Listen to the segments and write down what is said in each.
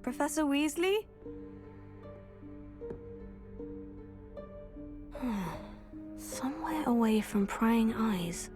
Professor Weasley? Somewhere away from prying eyes.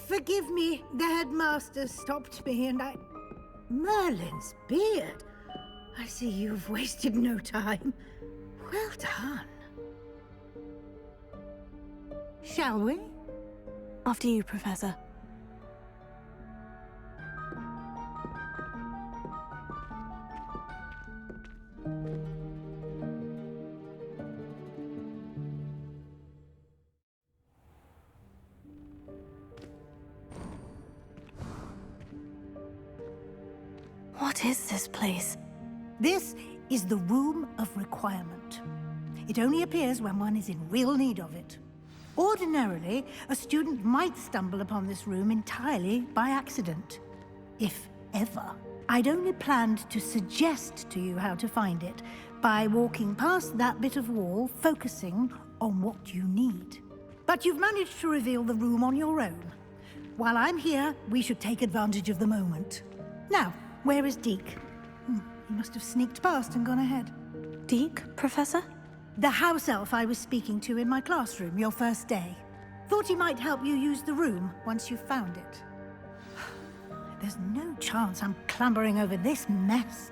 Forgive me, the headmaster stopped me and I... Merlin's beard! I see you've wasted no time. Well done. Shall we? After you, Professor. What is this place? This is the Room of Requirement. It only appears when one is in real need of it. Ordinarily, a student might stumble upon this room entirely by accident, if ever. I'd only planned to suggest to you how to find it by walking past that bit of wall, focusing on what you need. But you've managed to reveal the room on your own. While I'm here, we should take advantage of the moment. Now, where is Deke? He must have sneaked past and gone ahead. Deke, Professor? The house elf I was speaking to in my classroom your first day. Thought he might help you use the room once you've found it. There's no chance I'm clambering over this mess.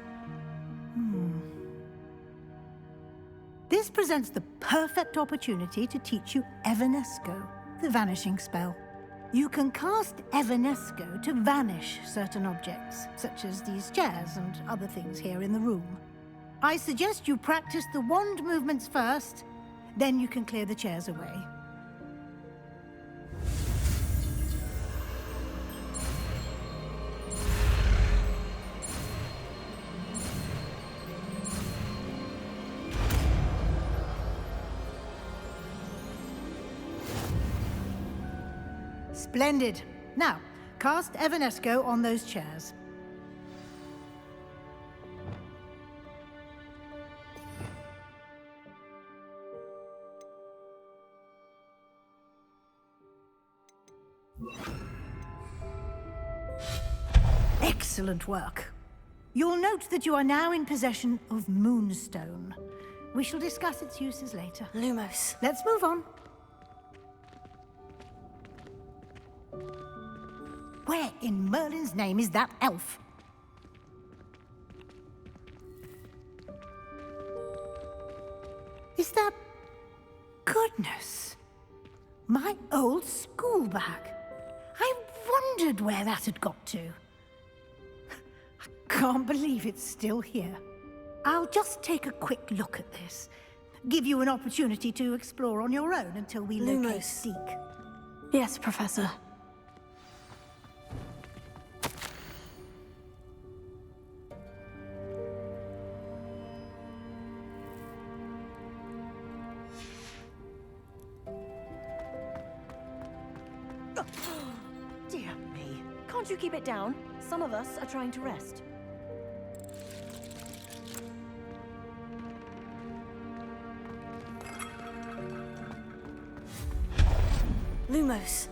This presents the perfect opportunity to teach you Evanesco, the vanishing spell. You can cast Evanesco to vanish certain objects, such as these chairs and other things here in the room. I suggest you practice the wand movements first, then you can clear the chairs away. Splendid. Now, cast Evanesco on those chairs. Excellent work. You'll note that you are now in possession of Moonstone. We shall discuss its uses later. Lumos. Let's move on. Where in Merlin's name is that elf? Is that... Goodness! My old school bag. I wondered where that had got to. I can't believe it's still here. I'll just take a quick look at this. Give you an opportunity to explore on your own until we locate Deke. Yes, Professor. Dear me. Can't you keep it down? Some of us are trying to rest. Lumos.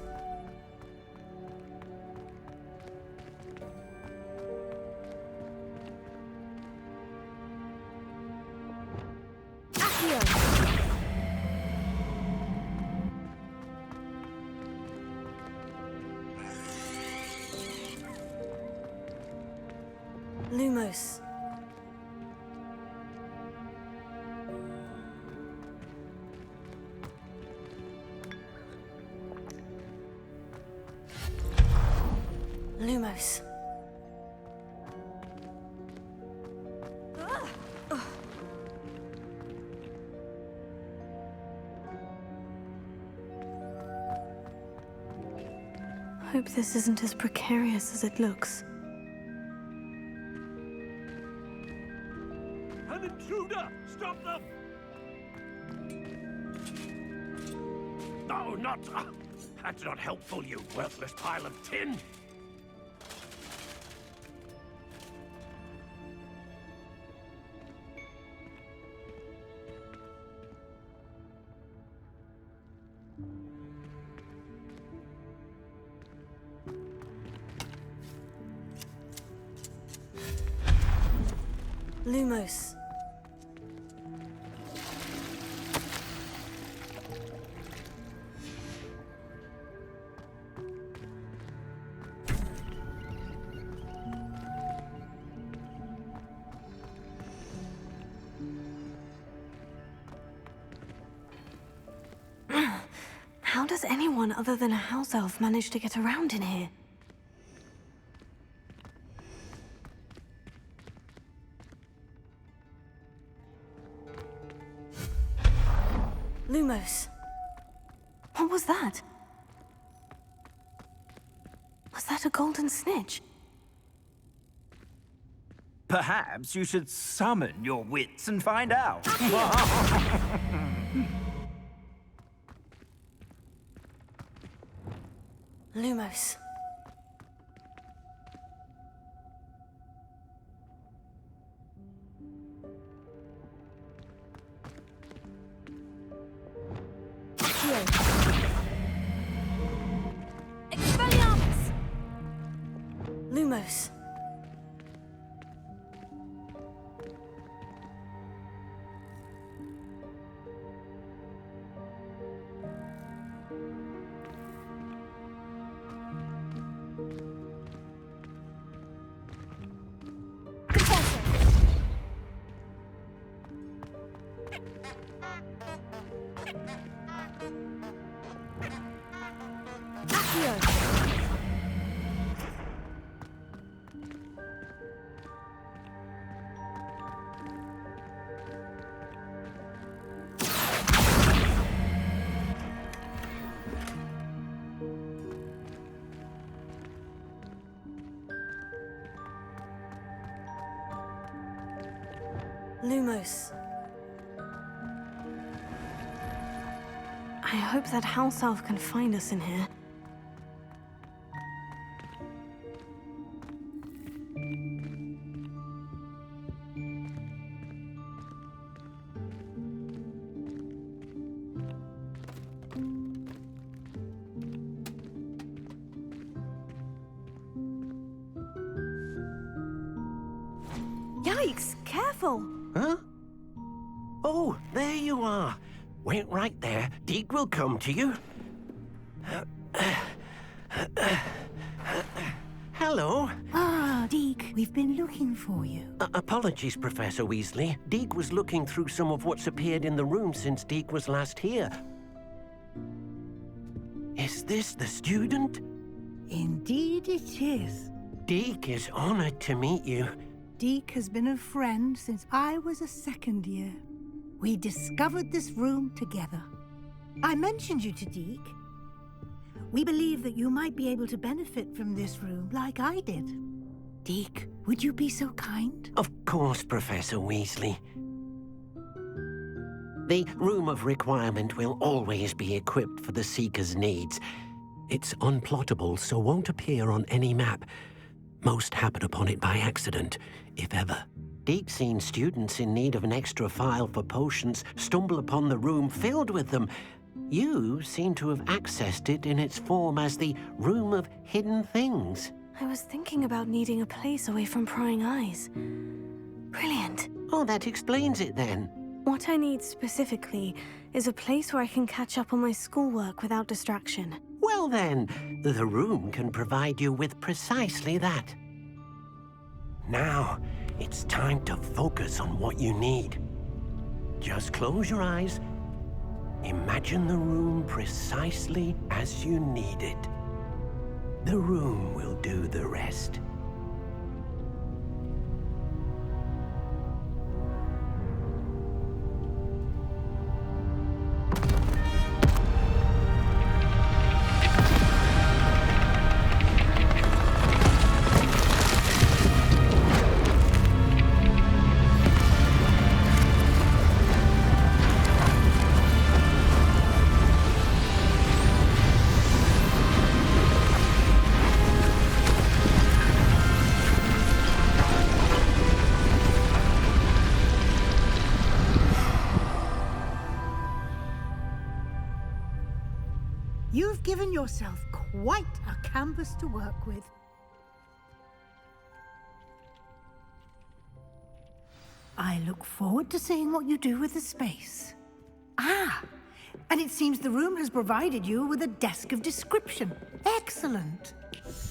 Lumos. Lumos. Hope this isn't as precarious as it looks. An intruder! Stop them! No, not... that's not helpful, you worthless pile of tin! Lumos. How does anyone other than a house elf manage to get around in here? Lumos. What was that? Was that a golden snitch? Perhaps you should summon your wits and find out. Lumos. Expelliarmus! Lumos. Lumos. I hope that house elf can find us in here. Yikes! Careful! Huh? Oh, there you are. Wait right there. Deke will come to you. Hello. Ah, Deke, we've been looking for you. Apologies, Professor Weasley. Deke was looking through some of what's appeared in the room since Deke was last here. Is this the student? Indeed it is. Deke is honored to meet you. Deke has been a friend since I was a second year. We discovered this room together. I mentioned you to Deke. We believe that you might be able to benefit from this room like I did. Deke, would you be so kind? Of course, Professor Weasley. The Room of Requirement will always be equipped for the Seeker's needs. It's unplottable, so won't appear on any map. Most happen upon it by accident, if ever. Deke's seen students in need of an extra file for potions stumble upon the room filled with them. You seem to have accessed it in its form as the Room of Hidden Things. I was thinking about needing a place away from prying eyes. Brilliant. Oh, that explains it then. What I need specifically is a place where I can catch up on my schoolwork without distraction. Well then, the room can provide you with precisely that. Now, it's time to focus on what you need. Just close your eyes. Imagine the room precisely as you need it. The room will do the rest. You've given yourself quite a canvas to work with. I look forward to seeing what you do with the space. Ah, and it seems the room has provided you with a desk of description. Excellent.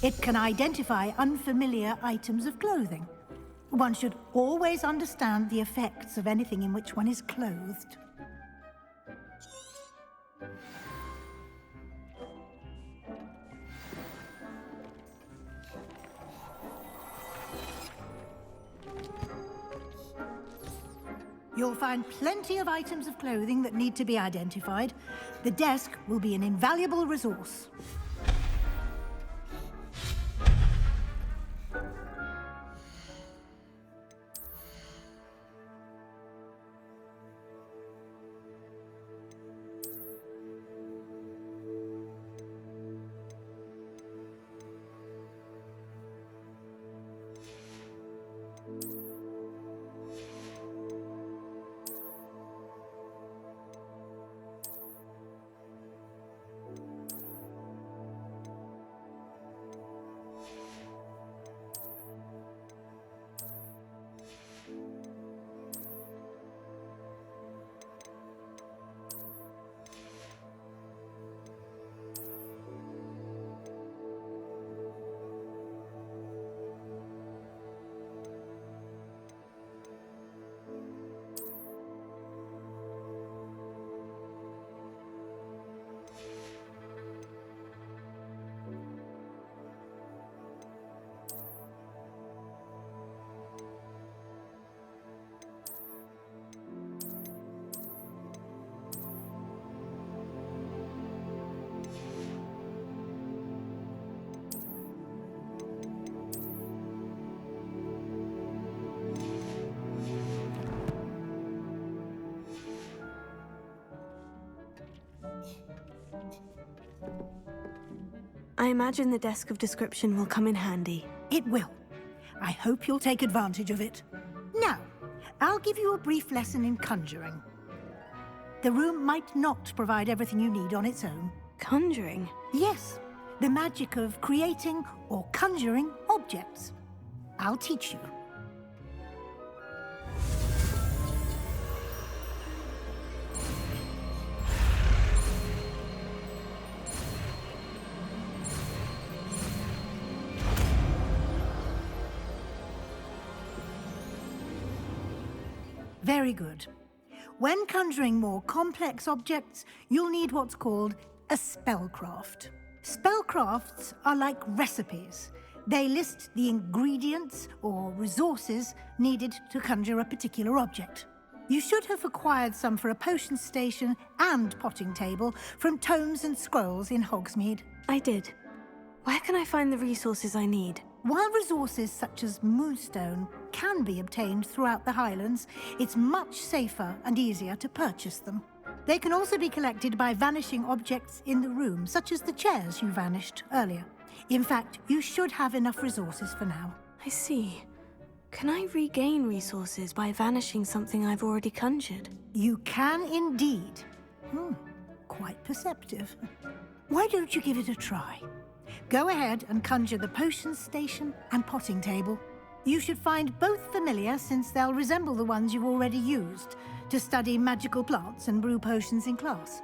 It can identify unfamiliar items of clothing. One should always understand the effects of anything in which one is clothed. You'll find plenty of items of clothing that need to be identified. The desk will be an invaluable resource. I imagine the desk of description will come in handy. It will. I hope you'll take advantage of it. Now, I'll give you a brief lesson in conjuring. The room might not provide everything you need on its own. Conjuring? Yes, the magic of creating or conjuring objects. I'll teach you. Very good. When conjuring more complex objects, you'll need what's called a spellcraft. Spellcrafts are like recipes. They list the ingredients or resources needed to conjure a particular object. You should have acquired some for a potion station and potting table from tomes and scrolls in Hogsmeade. I did. Where can I find the resources I need? While resources such as moonstone can be obtained throughout the Highlands, it's much safer and easier to purchase them. They can also be collected by vanishing objects in the room, such as the chairs you vanished earlier. In fact, you should have enough resources for now. I see. Can I regain resources by vanishing something I've already conjured? You can indeed. Quite perceptive. Why don't you give it a try? Go ahead and conjure the potion station and potting table. You should find both familiar, since they'll resemble the ones you've already used to study magical plants and brew potions in class.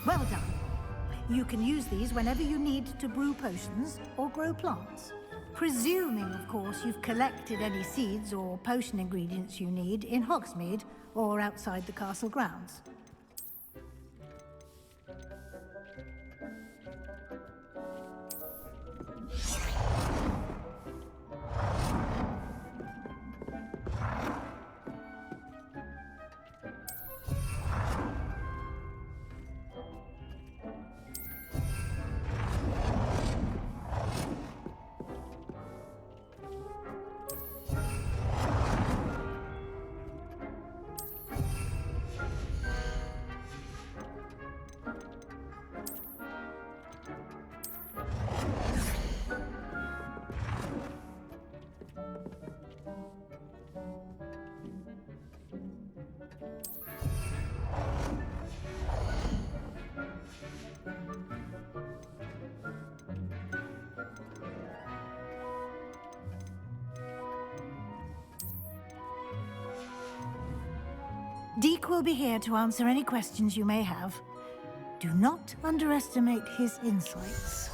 Well done. You can use these whenever you need to brew potions or grow plants. Presuming, of course, you've collected any seeds or potion ingredients you need in Hogsmeade or outside the castle grounds. Deke will be here to answer any questions you may have. Do not underestimate his insights.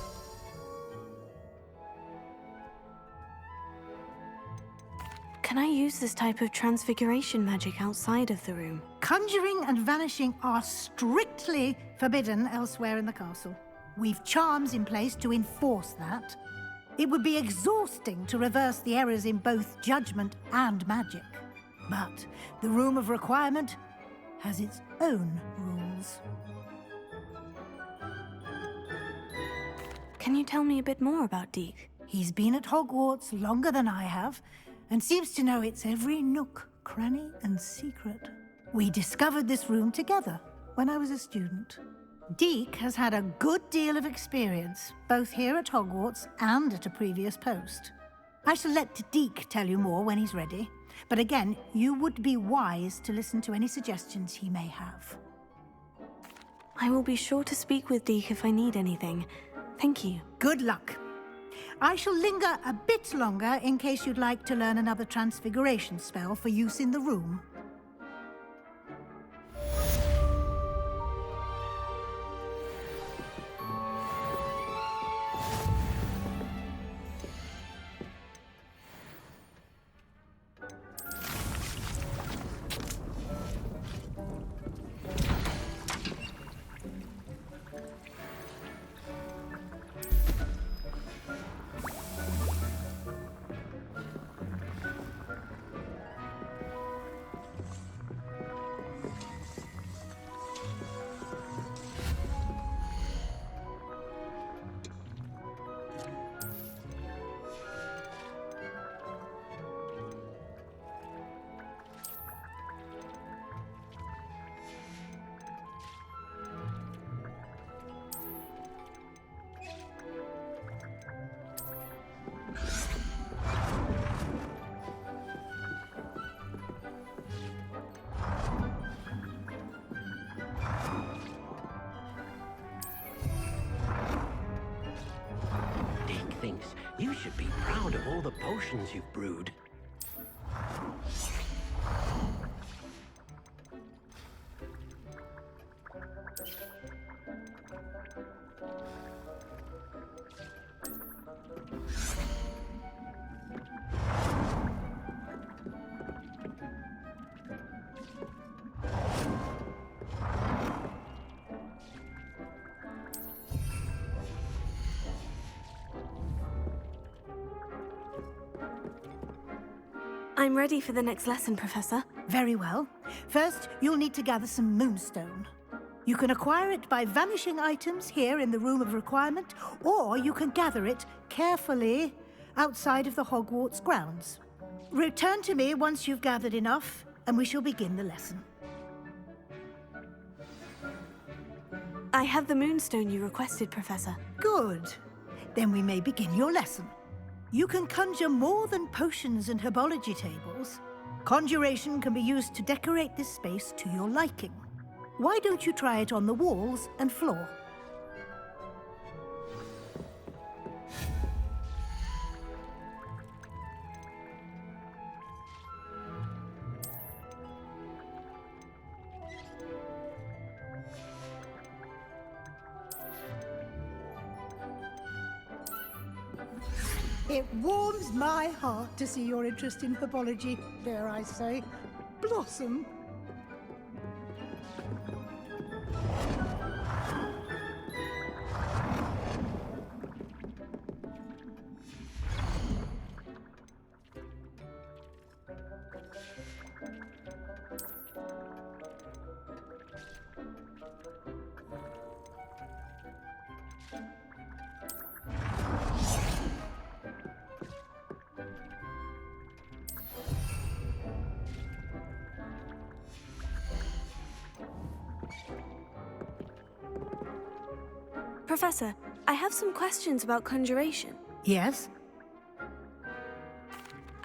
Can I use this type of transfiguration magic outside of the room? Conjuring and vanishing are strictly forbidden elsewhere in the castle. We've charms in place to enforce that. It would be exhausting to reverse the errors in both judgment and magic. But the Room of Requirement has its own rules. Can you tell me a bit more about Deke? He's been at Hogwarts longer than I have, and seems to know its every nook, cranny, and secret. We discovered this room together when I was a student. Deke has had a good deal of experience, both here at Hogwarts and at a previous post. I shall let Deke tell you more when he's ready. But again, you would be wise to listen to any suggestions he may have. I will be sure to speak with Deke if I need anything. Thank you. Good luck. I shall linger a bit longer in case you'd like to learn another transfiguration spell for use in the room. Thinks you should be proud of all the potions you've brewed. I'm ready for the next lesson, Professor. Very well. First, you'll need to gather some moonstone. You can acquire it by vanishing items here in the Room of Requirement, or you can gather it carefully outside of the Hogwarts grounds. Return to me once you've gathered enough, and we shall begin the lesson. I have the moonstone you requested, Professor. Good. Then we may begin your lesson. You can conjure more than potions and herbology tables. Conjuration can be used to decorate this space to your liking. Why don't you try it on the walls and floor? It warms my heart to see your interest in herbology, dare I say, blossom. Professor, I have some questions about conjuration. Yes?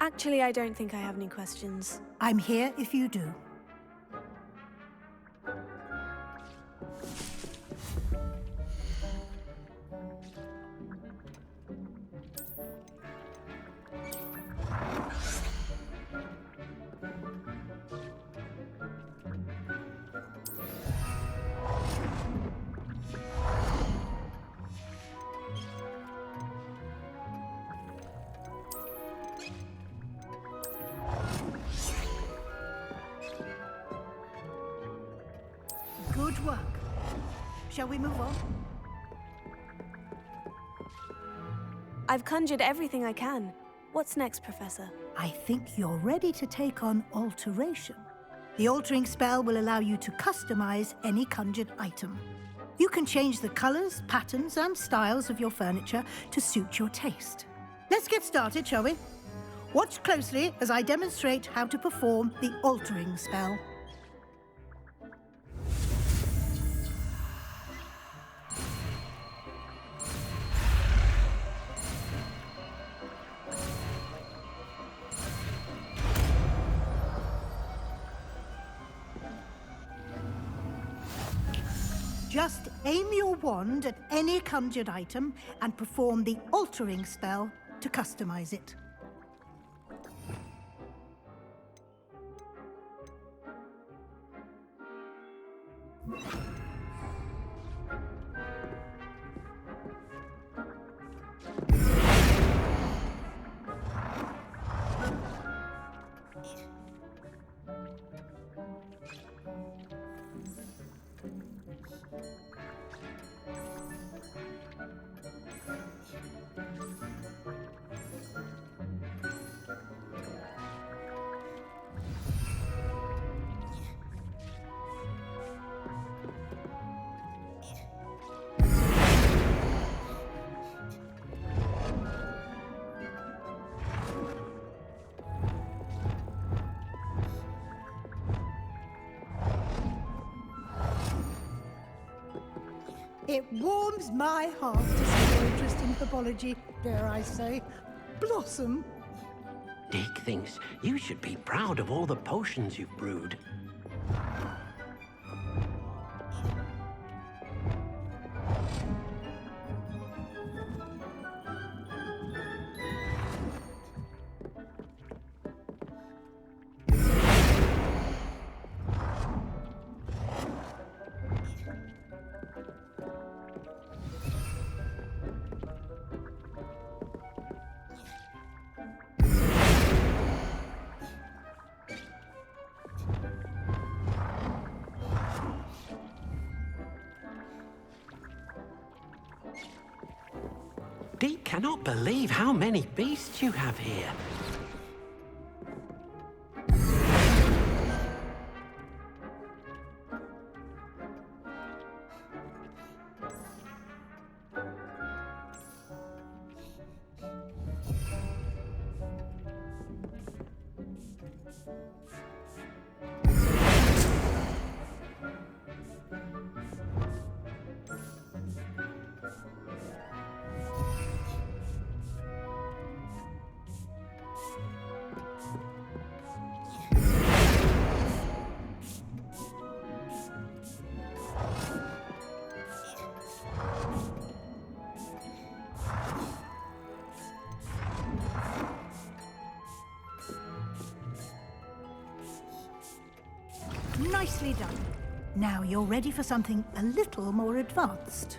Actually, I don't think I have any questions. I'm here if you do. Good work. Shall we move on? I've conjured everything I can. What's next, Professor? I think you're ready to take on alteration. The altering spell will allow you to customize any conjured item. You can change the colors, patterns, and styles of your furniture to suit your taste. Let's get started, shall we? Watch closely as I demonstrate how to perform the altering spell. Just aim your wand at any conjured item and perform the altering spell to customize it. It warms my heart to see your interest in herbology, dare I say, blossom. Dick thinks you should be proud of all the potions you've brewed. Deke cannot believe how many beasts you have here. Nicely done. Now you're ready for something a little more advanced.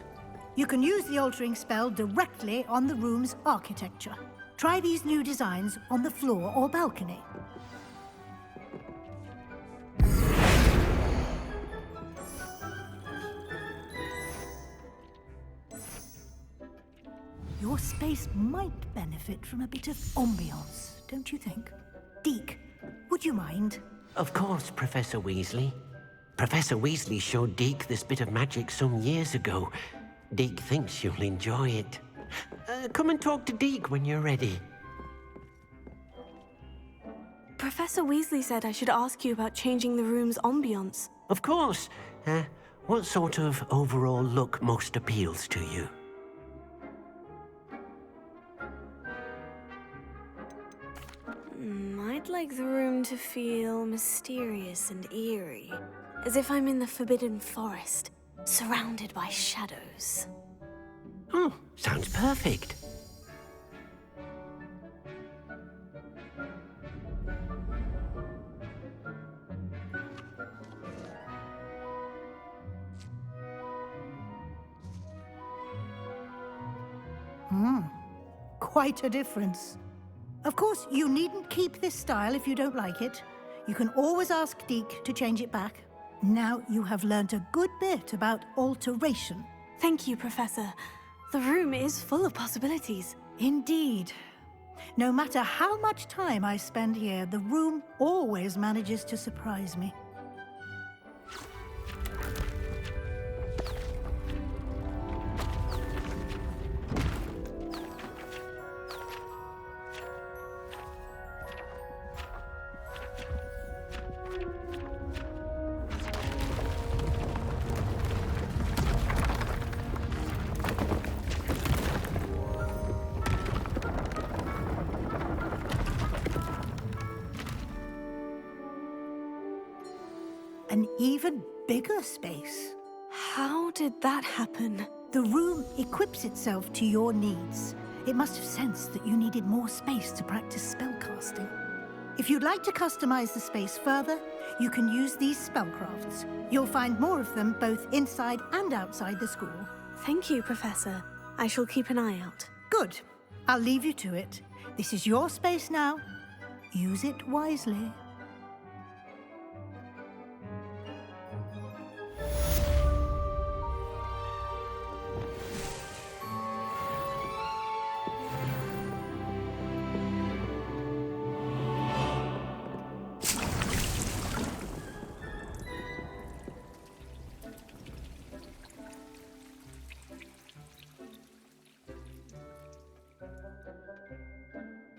You can use the altering spell directly on the room's architecture. Try these new designs on the floor or balcony. Your space might benefit from a bit of ambiance, don't you think? Deke, would you mind? Of course, Professor Weasley. Professor Weasley showed Deke this bit of magic some years ago. Deke thinks you'll enjoy it. Come and talk to Deke when you're ready. Professor Weasley said I should ask you about changing the room's ambiance. Of course. What sort of overall look most appeals to you? I'd like the room to feel mysterious and eerie, as if I'm in the Forbidden Forest, surrounded by shadows. Oh, sounds perfect. Quite a difference. Of course, you needn't keep this style if you don't like it. You can always ask Deke to change it back. Now you have learnt a good bit about alteration. Thank you, Professor. The room is full of possibilities. Indeed. No matter how much time I spend here, the room always manages to surprise me. An even bigger space. How did that happen? The room equips itself to your needs. It must have sensed that you needed more space to practice spellcasting. If you'd like to customize the space further, you can use these spellcrafts. You'll find more of them both inside and outside the school. Thank you, Professor. I shall keep an eye out. Good. I'll leave you to it. This is your space now. Use it wisely.